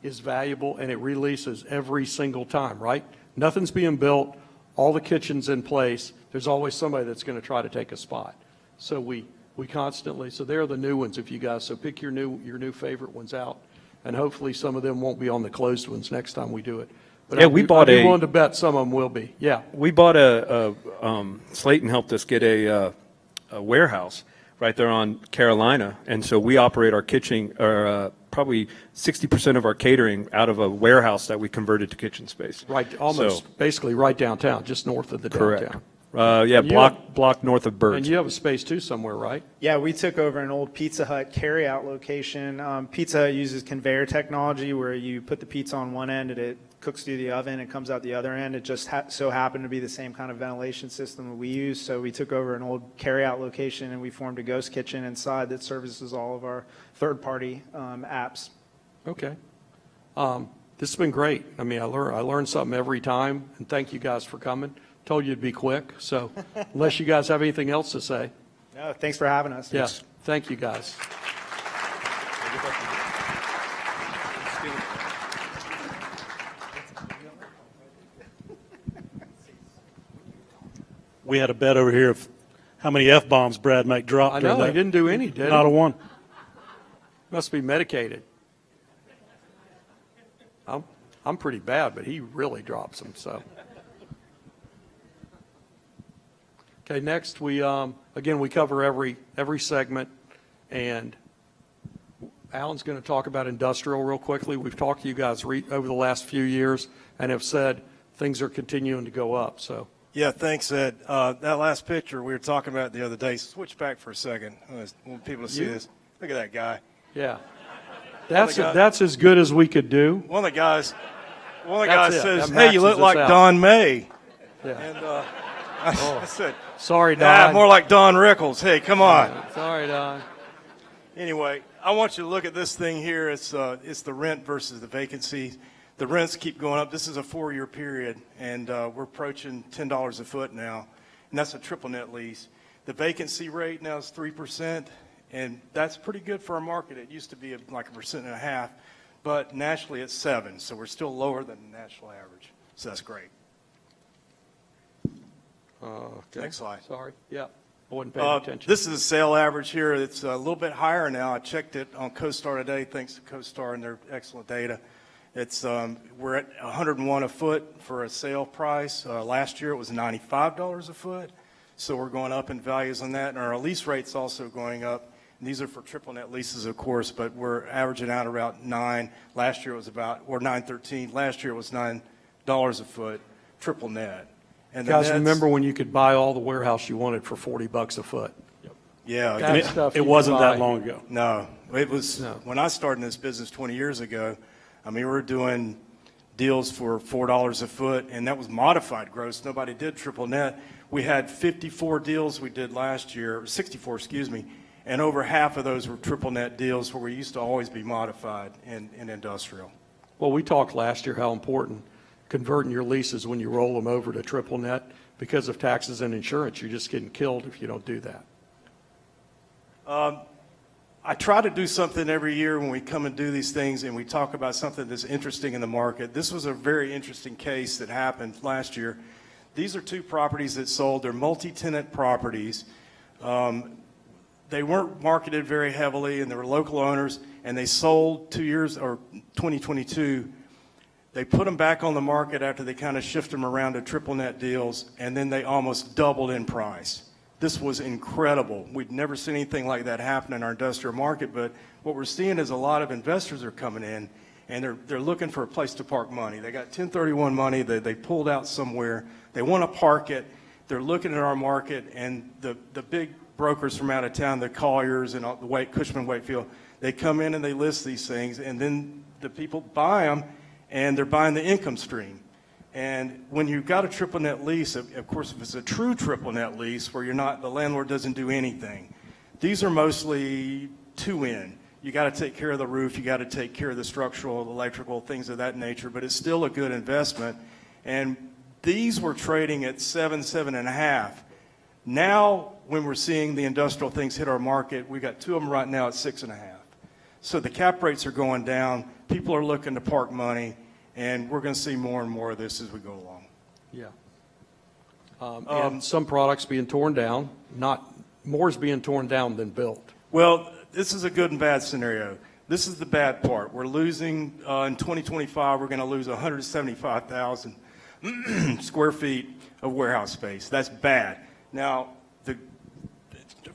S1: is valuable and it releases every single time, right? Nothing's being built, all the kitchen's in place. There's always somebody that's going to try to take a spot. So we constantly, so they're the new ones if you guys, so pick your new favorite ones out. And hopefully some of them won't be on the closed ones next time we do it. But
S9: Yeah, we bought
S1: I'd be
S9: a-
S1: willing to bet some of them will be. Yeah.
S9: We bought Slayton helped us get a warehouse right there on Carolina, and so we operate our kitchen, or probably 60% of our catering out of a warehouse that we converted to kitchen space.
S1: Right, almost,
S9: So,
S1: basically right downtown, just north of the
S9: correct.
S1: downtown.
S9: Yeah,
S1: And you
S9: block north of
S1: And
S9: Birds.
S1: you have a space too somewhere, right?
S8: Yeah, we took over an old Pizza Hut carryout location. Pizza Hut uses conveyor technology where you put the pizza on one end and it cooks through the oven and comes out the other end. It just so happened to be the same kind of ventilation system that we use. So we took over an old carryout location and we formed a ghost kitchen inside that services all of our third-party apps.
S1: Okay. This has been great. I mean, I learned something every time, and thank you guys for coming. Told you it'd be quick, so unless you guys have anything else to say.
S8: No, thanks for having us.
S1: Yes, thank you guys.
S3: We had a bet over here of how many F-bombs Brad might drop.
S1: I
S3: during
S1: know,
S3: that.
S1: he didn't do any, did
S3: Not a
S1: he?
S3: one.
S1: Must be medicated. I'm pretty bad, but he really drops them, so. Okay, next, again, we cover every segment, and Alan's going to talk about industrial real quickly. We've talked to you guys over the last few years and have said things are continuing to go up, so.
S10: Yeah, thanks, Ed. That last picture we were talking about the other day, switch back for a second. I want people to see this. Look at that guy.
S1: Yeah. That's as good as we could do.
S10: One of the guys
S1: That's it.
S10: says,
S1: That
S10: hey, you look
S1: maxes
S10: like
S1: us out.
S10: Don May.
S1: Yeah.
S10: And I said,
S1: Sorry,
S10: nah,
S1: Don.
S10: more like Don Rickles. Hey, come on.
S1: Sorry, Don.
S10: Anyway, I want you to look at this thing here. It's the rent versus the vacancy. The rents keep going up. This is a 4-year period, and we're approaching $10 a foot now, and that's a triple net lease. The vacancy rate now is 3%, and that's pretty good for our market. It used to be like 1.5%, but nationally it's 7%, so we're still lower than the national average. So that's great.
S1: Okay.
S10: Next slide.
S1: Sorry. Yeah. I wasn't paying attention.
S10: This is the sale average here. It's a little bit higher now. I checked it on CoStar today, thanks to CoStar and their excellent data. It's we're at 101 a foot for a sale price. Last year it was $95 a foot, so we're going up in values on that, and our lease rate's also going up. And these are for triple net leases, of course, but we're averaging out around 9. Last year it was or 9.13. Last year it was $9 a foot, triple net. And the
S1: Guys,
S10: nets-
S1: remember when you could buy all the warehouse you wanted for $40 a foot?
S10: Yeah,
S1: That
S3: And
S1: stuff
S3: it
S1: you
S3: wasn't
S1: buy.
S3: that long ago.
S10: no, it was
S1: No.
S10: when I started in this business 20 years ago. I mean, we were doing deals for $4 a foot, and that was modified gross. Nobody did triple net. We had 54 deals we did last year, 64, excuse me, and over half of those were triple net deals where we used to always be modified in industrial.
S1: Well, we talked last year how important converting your leases when you roll them over to triple net because of taxes and insurance. You're just getting killed if you don't do that.
S10: I try to do something every year when we come and do these things and we talk about something that's interesting in the market. This was a very interesting case that happened last year. These are 2 properties that sold. They're multi-tenant properties. They weren't marketed very heavily, and they were local owners, and they sold 2 years, or 2022. They put them back on the market after they kind of shifted them around to triple net deals, and then they almost doubled in price. This was incredible. We'd never seen anything like that happen in our industrial market, but what we're seeing is a lot of investors are coming in, and they're looking for a place to park money. They got 1031 money that they pulled out somewhere. They want to park it. They're looking at our market, and the big brokers from out of town, the Colliers and all the Cushman Wakefield, they come in and they list these things, and then the people buy them, and they're buying the income stream. And when you've got a triple net lease, of course, if it's a true triple net lease where the landlord doesn't do anything, these are mostly two-in. You got to take care of the roof, you got to take care of the structural, electrical, things of that nature, but it's still a good investment. And these were trading at 7.5. Now, when we're seeing the industrial things hit our market, we got two of them right now at 6.5. So the cap rates are going down. People are looking to park money, and we're going to see more and more of this as we go along.
S1: Yeah. And some products being torn down, more is being torn down than built.
S10: Well, this is a good and bad scenario. This is the bad part. We're losing, in 2025, we're going to lose 175,000 square feet of warehouse space. That's bad. Now,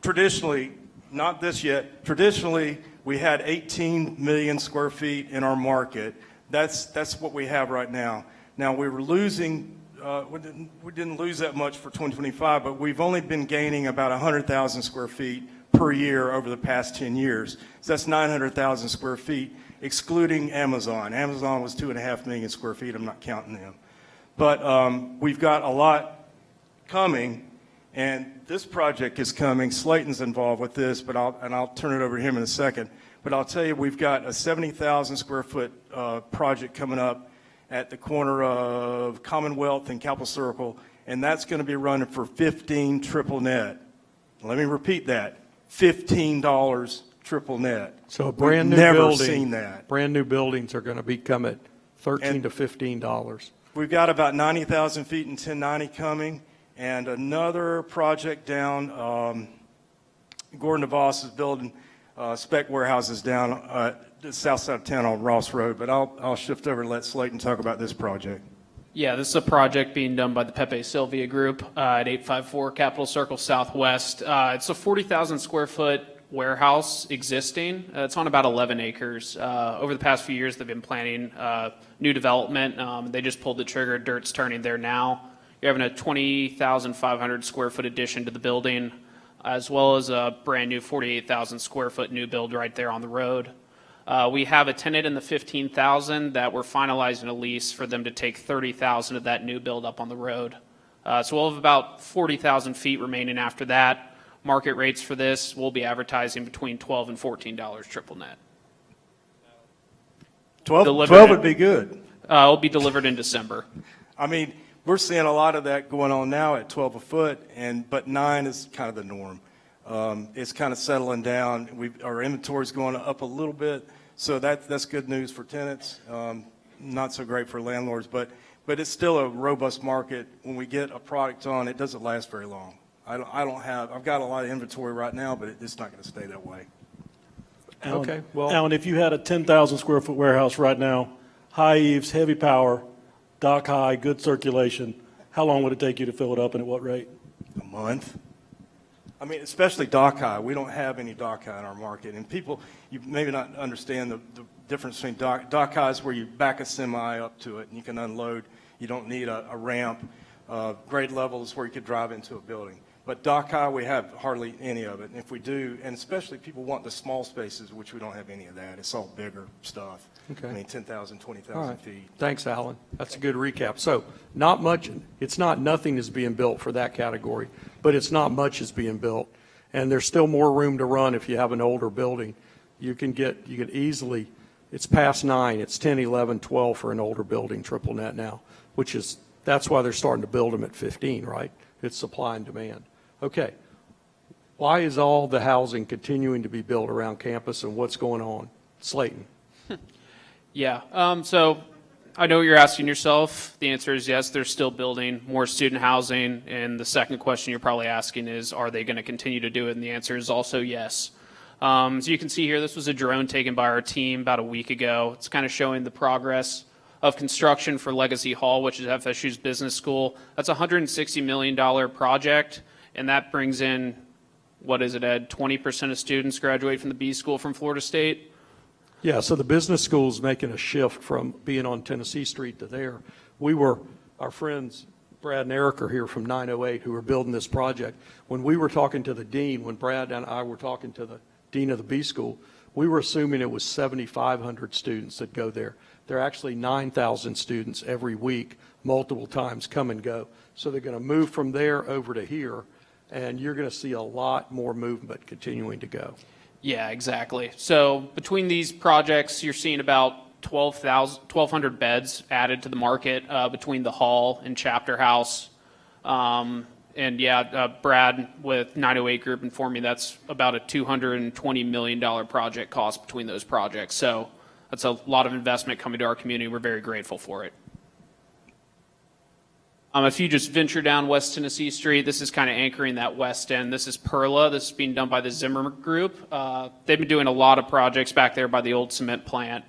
S10: traditionally, not this yet, traditionally, we had 18 million square feet in our market. That's what we have right now. Now, we were losing, we didn't lose that much for 2025, but we've only been gaining about 100,000 square feet per year over the past 10 years. So that's 900,000 square feet, excluding Amazon. Amazon was 2.5 million square feet. I'm not counting them. But we've got a lot coming, and this project is coming. Slayton's involved with this, but I'll turn it over to him in a second. But I'll tell you, we've got a 70,000 square foot project coming up at the corner of Commonwealth and Capitol Circle, and that's going to be running for $15 triple net. Let me repeat that. $15 triple net.
S1: So a brand new
S10: We've never
S1: building,
S10: seen that.
S1: brand new buildings are going to come at $13 to $15.
S10: We've got about 90,000 feet in 1090 coming, and another project down, Gordon DeVos is building spec warehouses down the south side of town on Ross Road, but I'll shift over and let Slayton talk about this project.
S11: Yeah, this is a project being done by the Pepe Sylvia Group at 854 Capitol Circle Southwest. It's a 40,000 square foot warehouse existing. It's on about 11 acres. Over the past few years, they've been planning new development. They just pulled the trigger. Dirt's turning there now. You're having a 20,500 square foot addition to the building, as well as a brand new 48,000 square foot new build right there on the road. We have a tenant in the 15,000 that we're finalizing a lease for them to take 30,000 of that new build up on the road. So we'll have about 40,000 feet remaining after that. Market rates for this, we'll be advertising between $12 and $14 triple net.
S10: 12 would be good.
S11: It'll be delivered in December.
S10: I mean, we're seeing a lot of that going on now at 12 a foot, but 9 is kind of the norm. It's kind of settling down. Our inventory's going up a little bit, so that's good news for tenants. Not so great for landlords, but it's still a robust market. When we get a product on, it doesn't last very long. I've got a lot of inventory right now, but it's not going to stay that way.
S12: Alan,
S1: Okay, well-
S12: Alan, if you had a 10,000 square foot warehouse right now, high eaves, heavy power, dock high, good circulation, how long would it take you to fill it up and at what rate?
S10: A month. I mean, especially dock high. We don't have any dock high in our market. And people, you maybe not understand the difference between dock high is where you back a semi up to it and you can unload. You don't need a ramp. Grade level is where you could drive into a building. But dock high, we have hardly any of it. And if we do, and especially people want the small spaces, which we don't have any of that. It's all bigger stuff.
S1: Okay.
S10: I mean, 10,000, 20,000
S1: All right.
S10: feet.
S1: Thanks, Alan. That's a good recap. So nothing is being built for that category, but it's not much is being built. And there's still more room to run if you have an older building. You can easily, it's past 9, it's 10, 11, 12 for an older building, triple net now, that's why they're starting to build them at 15, right? It's supply and demand. Okay. Why is all the housing continuing to be built around campus and what's going on? Slayton.
S11: Yeah, so I know what you're asking yourself. The answer is yes, they're still building more student housing. And the second question you're probably asking is, are they going to continue to do it? And the answer is also yes. So you can see here, this was a drone taken by our team about a week ago. It's kind of showing the progress of construction for Legacy Hall, which is FSU's business school. That's a $160 million project, and that brings in, what is it, Ed, 20% of students graduate from the B school from Florida State?
S1: Yeah, so the business school's making a shift from being on Tennessee Street to there. Our friends Brad and Eric are here from 908 who are building this project. When we were talking to the dean, when Brad and I were talking to the dean of the B school, We were assuming it was 7,500 students that go there. There are actually 9,000 students every week, multiple times come and go. So they're going to move from there over to here, and you're going to see a lot more movement continuing to go.
S11: Yeah, exactly. So between these projects, you're seeing about 1,200 beds added to the market between the hall and chapter house. Brad with 908 Group informed me that's about a $220 million project cost between those projects. So that's a lot of investment coming to our community. We're very grateful for it. If you just venture down West Tennessee Street, this is kind of anchoring that west end. This is Perla. This is being done by the Zimmer Group. They've been doing a lot of projects back there by the old cement plant.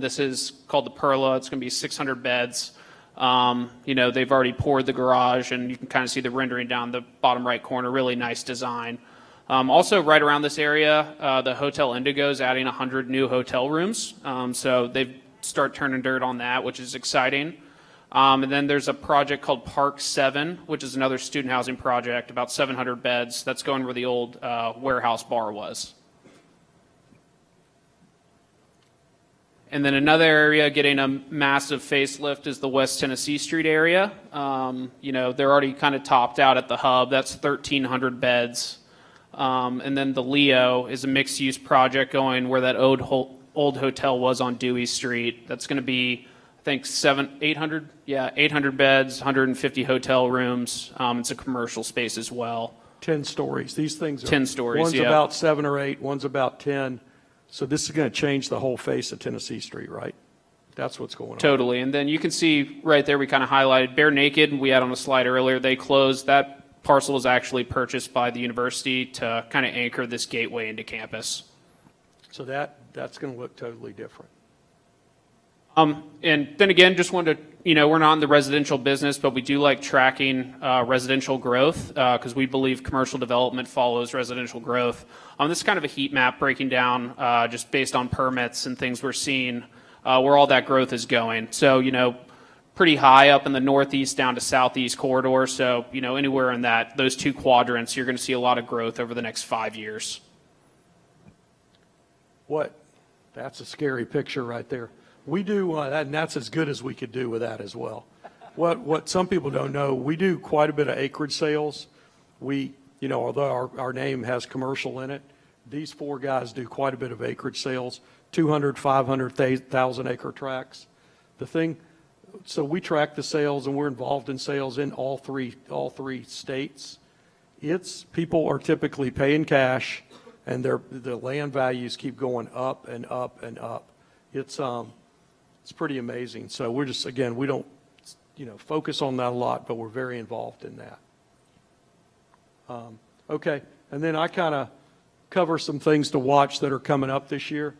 S11: This is called the Perla. It's going to be 600 beds. They've already poured the garage, and you can kind of see the rendering down the bottom right corner. Really nice design. Also, right around this area, the Hotel Indigo is adding 100 new hotel rooms. So they've start turning dirt on that, which is exciting. And then there's a project called Park 7, which is another student housing project, about 700 beds. That's going where the old warehouse bar was. And then another area getting a massive facelift is the West Tennessee Street area. They're already kind of topped out at the hub. That's 1,300 beds. And then the Leo is a mixed-use project going where that old hotel was on Dewey Street. That's going to be, I think, 800 beds, 150 hotel rooms. It's a commercial space as well.
S1: 10 stories. These things are
S11: 10 stories,
S1: one's
S11: yeah.
S1: about 7 or 8, one's about 10. So this is going to change the whole face of Tennessee Street, right? That's what's going on.
S11: Totally. And then you can see right there, we kind of highlighted Bare Naked. We had on a slide earlier, they closed. That parcel was actually purchased by the university to kind of anchor this gateway into campus.
S1: So that's going to look totally different.
S11: And then again, just wanted to, we're not in the residential business, but we do like tracking residential growth because we believe commercial development follows residential growth. This is kind of a heat map breaking down just based on permits and things we're seeing where all that growth is going. So, pretty high up in the northeast down to southeast corridor. So, anywhere in those two quadrants, you're going to see a lot of growth over the next 5 years.
S1: That's a scary picture right there. We do that, and that's as good as we could do with that as well. What some people don't know, we do quite a bit of acreage sales. Although our name has commercial in it, these 4 guys do quite a bit of acreage sales, 200, 500, 1,000 acre tracts. So we track the sales, and we're involved in sales in all three states. People are typically paying cash, and the land values keep going up and up and up. It's pretty amazing. So we're just, again, we don't, focus on that a lot, but we're very involved in that. Okay, and then I kind of cover some things to watch that are coming up this year.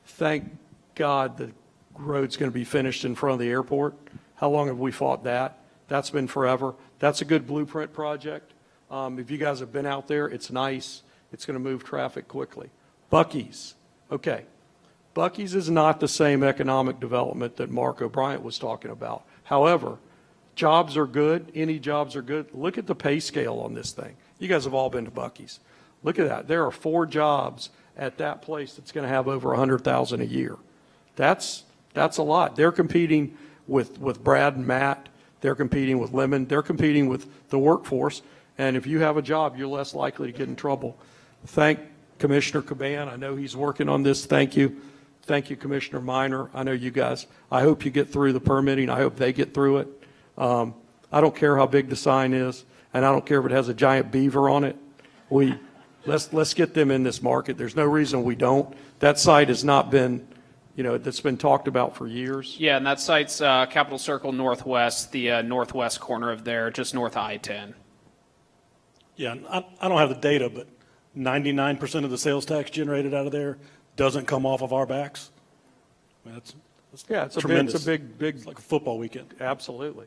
S1: Thank God the road's going to be finished in front of the airport. How long have we fought that? That's been forever. That's a good blueprint project. If you guys have been out there, it's nice. It's going to move traffic quickly. Buc-ee's. Okay. Buc-ee's is not the same economic development that Mark O'Brien was talking about. However, jobs are good. Any jobs are good. Look at the pay scale on this thing. You guys have all been to Buc-ee's. Look at that. There are 4 jobs at that place that's going to have over $100,000 a year. That's a lot. They're competing with Brad and Matt. They're competing with Lemon. They're competing with the workforce. And if you have a job, you're less likely to get in trouble. Thank Commissioner Caban. I know he's working on this. Thank you. Thank you, Commissioner Minor. I know you guys. I hope you get through the permitting. I hope they get through it. I don't care how big the sign is, and I don't care if it has a giant beaver on it. Let's get them in this market. There's no reason we don't. That site has not been, that's been talked about for years.
S11: Yeah, and that site's Capitol Circle Northwest, the northwest corner of there, just north of I-10.
S12: Yeah, I don't have the data, but 99% of the sales tax generated out of there doesn't come off of our backs. I mean, that's tremendous.
S1: It's a big.
S12: It's like a football weekend.
S1: Absolutely.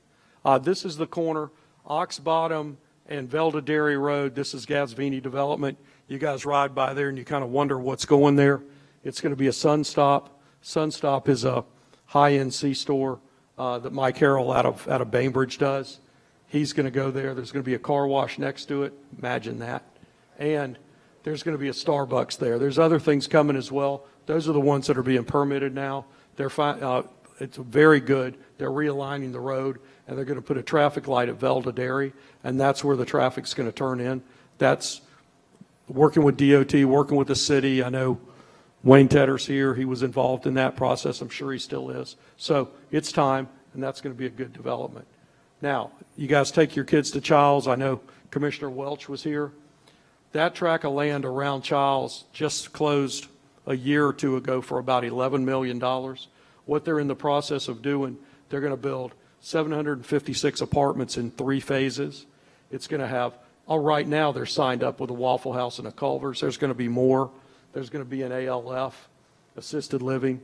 S1: This is the corner, Ox Bottom and Velda Dairy Road. This is Gatsvini Development. You guys ride by there and you kind of wonder what's going there. It's going to be a Sunstop. Sunstop is a high-end C-store that Mike Harrell out of Bainbridge does. He's going to go there. There's going to be a car wash next to it. Imagine that. And there's going to be a Starbucks there. There's other things coming as well. Those are the ones that are being permitted now. It's very good. They're realigning the road, and they're going to put a traffic light at Velda Dairy, and that's where the traffic's going to turn in. That's working with DOT, working with the city. I know Wayne Tedder's here. He was involved in that process. I'm sure he still is. So it's time, and that's going to be a good development. Now, you guys take your kids to Childs. I know Commissioner Welch was here. That tract of land around Childs just closed a year or two ago for about $11 million. What they're in the process of doing, they're going to build 756 apartments in 3 phases. It's going to have, right now they're signed up with a Waffle House and a Culver's. There's going to be more. There's going to be an ALF, assisted living.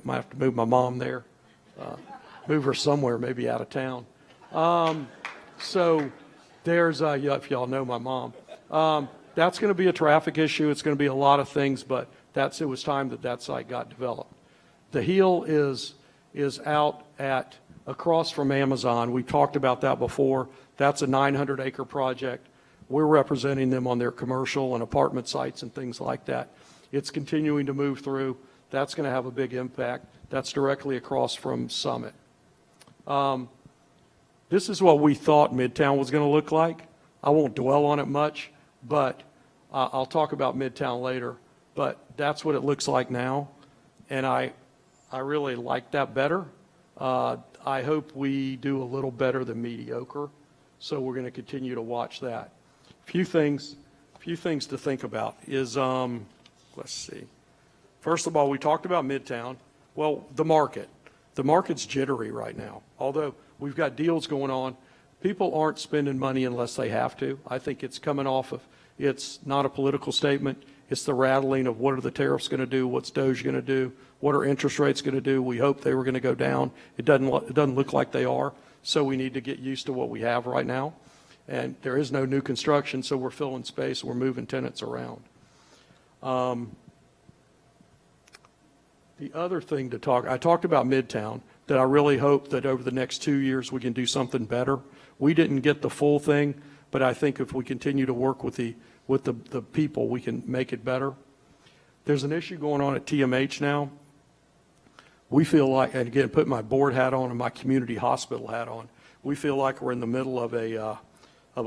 S1: Might have to move my mom there. Move her somewhere, maybe out of town. So there's, if y'all know my mom. That's going to be a traffic issue. It's going to be a lot of things, but it was time that site got developed. The Heel is out at across from Amazon. We talked about that before. That's a 900-acre project. We're representing them on their commercial and apartment sites and things like that. It's continuing to move through. That's going to have a big impact. That's directly across from Summit. This is what we thought Midtown was going to look like. I won't dwell on it much, but I'll talk about Midtown later. But that's what it looks like now, and I really like that better. I hope we do a little better than mediocre, so we're going to continue to watch that. A few things to think about is, let's see. First of all, we talked about Midtown. Well, the market. The market's jittery right now. Although we've got deals going on, people aren't spending money unless they have to. I think it's coming off of, it's not a political statement. It's the rattling of what are the tariffs going to do, what's Doge going to do, what are interest rates going to do. We hope they were going to go down. It doesn't look like they are, so we need to get used to what we have right now. And there is no new construction, so we're filling space. We're moving tenants around. The other thing I talked about Midtown, that I really hope that over the next 2 years we can do something better. We didn't get the full thing, but I think if we continue to work with the people, we can make it better. There's an issue going on at TMH now. We feel like, and again, put my board hat on and my community hospital hat on, we feel like we're in the middle of a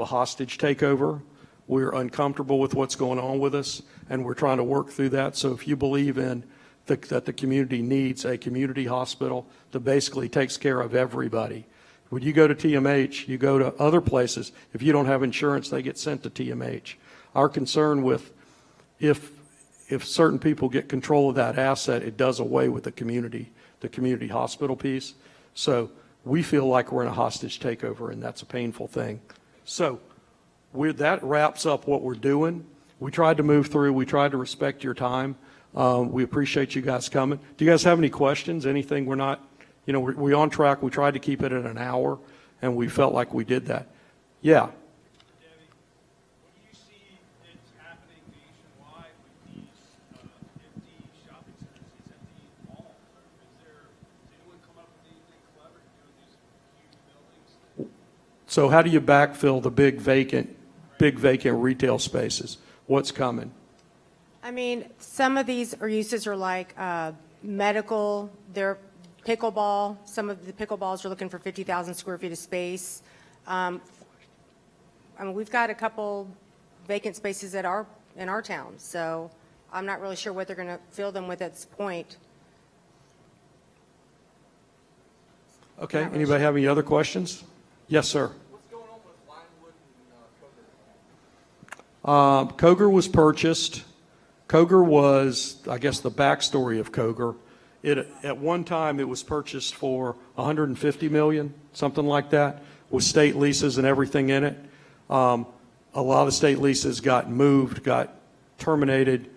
S1: hostage takeover. We're uncomfortable with what's going on with us, and we're trying to work through that. So if you believe in that the community needs a community hospital that basically takes care of everybody. When you go to TMH, you go to other places. If you don't have insurance, they get sent to TMH. Our concern with if certain people get control of that asset, it does away with the community hospital piece. So we feel like we're in a hostage takeover, and that's a painful thing. So that wraps up what we're doing. We tried to move through. We tried to respect your time. We appreciate you guys coming. Do you guys have any questions? Anything we're not, we're on track. We tried to keep it at an hour, and we felt like we did that. Yeah.
S13: Debbie, what do you see that's happening nationwide with these empty shopping centers, these empty malls? Does anyone come up with anything clever to do with these huge buildings?
S1: So how do you backfill the big vacant retail spaces? What's coming?
S7: I mean, some of these uses are like medical, they're pickleball. Some of the pickleballs are looking for 50,000 square feet of space. I mean, we've got a couple vacant spaces in our town, so I'm not really sure what they're going to fill them with at this point.
S1: Okay, anybody have any other questions? Yes, sir.
S13: What's going on with Linewood and Coger?
S1: Coger was purchased. Coger was, I guess, the backstory of Coger. At one time, it was purchased for $150 million, something like that, with state leases and everything in it. A lot of state leases got moved, got terminated.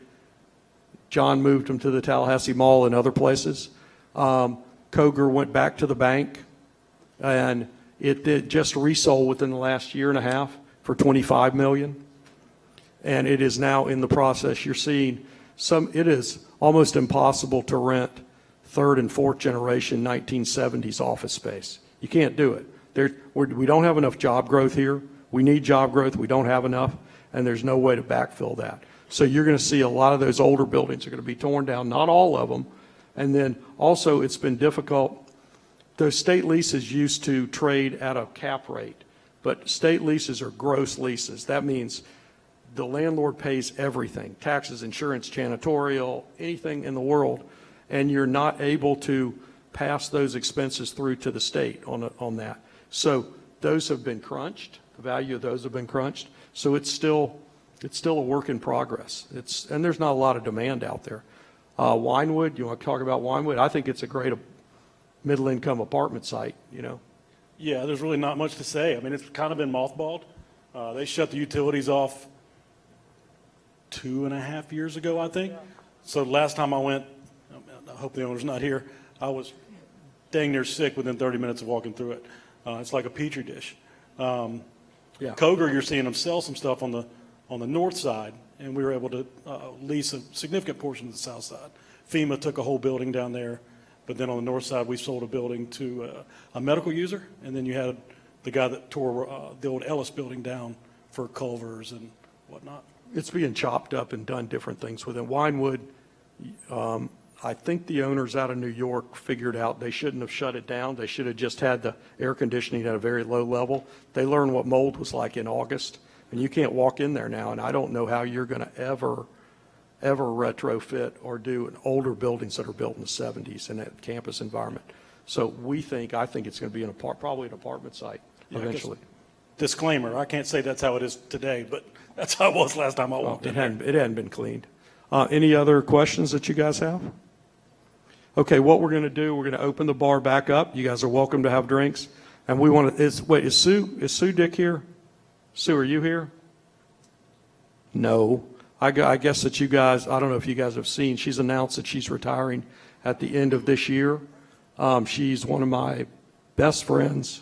S1: John moved them to the Tallahassee Mall and other places. Coger went back to the bank, and it did just resold within the last year and a half for $25 million. And it is now in the process. You're seeing it is almost impossible to rent third and fourth generation 1970s office space. You can't do it. We don't have enough job growth here. We need job growth. We don't have enough. and there's no way to backfill that. So you're going to see a lot of those older buildings are going to be torn down, not all of them. And then also it's been difficult. Those state leases used to trade at a cap rate, but state leases are gross leases. That means the landlord pays everything, taxes, insurance, janitorial, anything in the world, and you're not able to pass those expenses through to the state on that. So those have been crunched. The value of those have been crunched. So it's still a work in progress. And there's not a lot of demand out there. Winewood, you want to talk about Winewood? I think it's a great middle-income apartment site, you know.
S3: Yeah, there's really not much to say. I mean, it's kind of been mothballed. They shut the utilities off 2.5 years ago, I think. So last time I went, I hope the owner's not here, I was dang near sick within 30 minutes of walking through it. It's like a petri dish. Koger, you're seeing them sell some stuff on the north side, and we were able to lease a significant portion of the south side. FEMA took a whole building down there, but then on the north side, we sold a building to a medical user, and then you had the guy that tore the old Ellis building down for Culver's and whatnot.
S1: It's being chopped up and done different things with it. Winewood, I think the owners out of New York figured out they shouldn't have shut it down. They should have just had the air conditioning at a very low level. They learned what mold was like in August, and you can't walk in there now, and I don't know how you're going to ever retrofit or do an older buildings that are built in the 70s in that campus environment. So I think it's going to be probably an apartment site eventually.
S3: Disclaimer, I can't say that's how it is today, but that's how it was last time I walked in there.
S1: It hadn't been cleaned. Any other questions that you guys have? Okay, what we're going to do, we're going to open the bar back up. You guys are welcome to have drinks. And we want to, is Sue Dick here? Sue, are you here? No. I guess that you guys, I don't know if you guys have seen, she's announced that she's retiring at the end of this year. She's one of my best friends,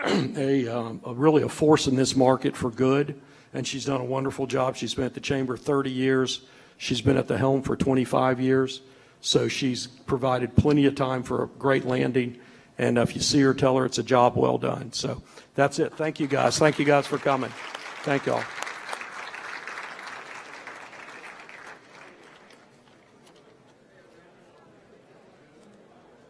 S1: really a force in this market for good, and she's done a wonderful job. She's been at the Chamber 30 years. She's been at the helm for 25 years. So she's provided plenty of time for a great landing. And if you see her, tell her it's a job well done. So that's it. Thank you guys. Thank you guys for coming. Thank y'all.